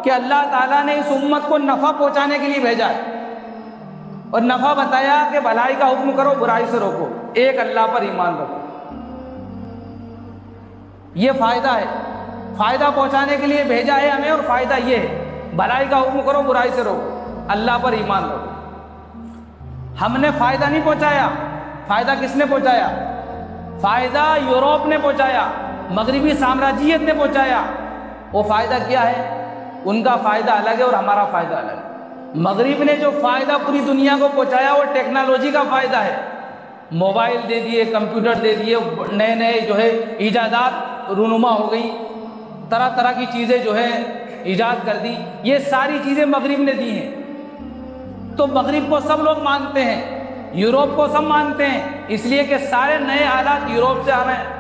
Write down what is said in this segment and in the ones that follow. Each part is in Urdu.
کہ اللہ تعالیٰ نے اس امت کو نفع پہنچانے کے لیے بھیجا ہے، اور نفع بتایا کہ بھلائی کا حکم کرو، برائی سے روکو، ایک اللہ پر ایمان رکھو، یہ فائدہ ہے، فائدہ پہنچانے کے لیے بھیجا ہے ہمیں، اور فائدہ یہ ہے بھلائی کا حکم کرو، برائی سے روکو، اللہ پر ایمان رکھو۔ ہم نے فائدہ نہیں پہنچایا، فائدہ کس نے پہنچایا؟ فائدہ یورپ نے پہنچایا، مغربی سامراجیت نے پہنچایا۔ وہ فائدہ کیا ہے؟ ان کا فائدہ الگ ہے اور ہمارا فائدہ الگ ہے۔ مغرب نے جو فائدہ پوری دنیا کو پہنچایا وہ ٹیکنالوجی کا فائدہ ہے، موبائل دے دیے، کمپیوٹر دے دیے، نئے نئے جو ہے ایجادات رونما ہو گئی، طرح طرح کی چیزیں جو ہے ایجاد کر دی، یہ ساری چیزیں مغرب نے دی ہیں۔ تو مغرب کو سب لوگ مانتے ہیں، یورپ کو سب مانتے ہیں، اس لیے کہ سارے نئے آلات یورپ سے آ رہے ہیں۔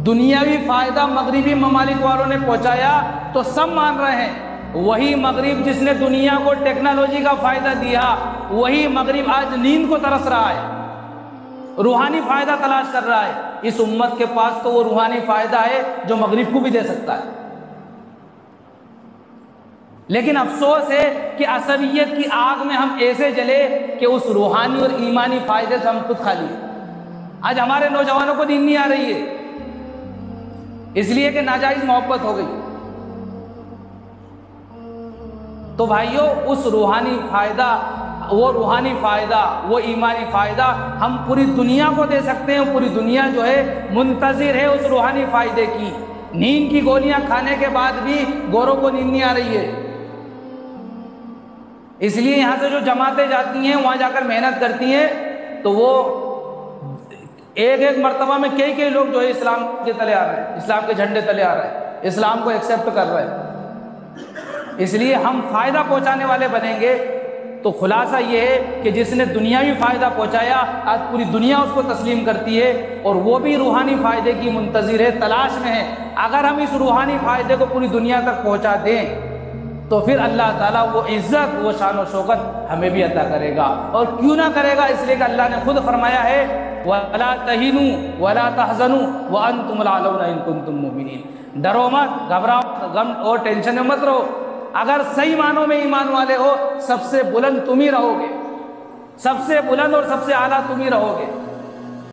دنیاوی فائدہ مغربی ممالک والوں نے پہنچایا تو سب مان رہے ہیں۔ وہی مغرب جس نے دنیا کو ٹیکنالوجی کا فائدہ دیا، وہی مغرب آج نیند کو ترس رہا ہے، روحانی فائدہ تلاش کر رہا ہے۔ اس امت کے پاس تو وہ روحانی فائدہ ہے جو مغرب کو بھی دے سکتا ہے، لیکن افسوس ہے کہ عصبیت کی آگ میں ہم ایسے جلے کہ اس روحانی اور ایمانی فائدے سے ہم خود خالی ہیں۔ آج ہمارے نوجوانوں کو دین نہیں آ رہی ہے، اس لیے کہ ناجائز محبت ہو گئی۔ تو بھائیو، اس روحانی فائدہ، وہ ایمانی فائدہ ہم پوری دنیا کو دے سکتے ہیں۔ پوری دنیا جو ہے منتظر ہے اس روحانی فائدے کی۔ نیند کی گولیاں کھانے کے بعد بھی گوروں کو نیند نہیں آ رہی ہے، اس لیے یہاں سے جو جماعتیں جاتی ہیں وہاں جا کر محنت کرتی ہیں تو وہ ایک مرتبہ میں کئی لوگ جو ہے اسلام کے تلے آ رہے ہیں، اسلام کے جھنڈے تلے آ رہے ہیں، اسلام کو ایکسیپٹ کر رہے ہیں۔ اس لیے ہم فائدہ پہنچانے والے بنیں گے تو خلاصہ یہ ہے کہ جس نے دنیاوی فائدہ پہنچایا آج پوری دنیا اس کو تسلیم کرتی ہے، اور وہ بھی روحانی فائدے کی منتظر ہے، تلاش میں ہے۔ اگر ہم اس روحانی فائدے کو پوری دنیا تک پہنچا دیں تو پھر اللہ تعالیٰ وہ عزت، وہ شان و شوکت ہمیں بھی عطا کرے گا۔ اور کیوں نہ کرے گا؟ اس لیے کہ اللہ نے خود فرمایا ہے وَلَا تَهِنُوا وَلَا تَحْزَنُوا وَأَنْتُمُ الْأَعْلَوْنَ إِن كُنتُم مُّؤْمِنِينَ۔ ڈرو مت، گھبراؤ، غم اور ٹینشن میں مت رہو۔ اگر صحیح معنوں میں ایمان والے ہو، سب سے بلند تم ہی رہو گے، سب سے بلند اور سب سے اعلیٰ تم ہی رہو گے۔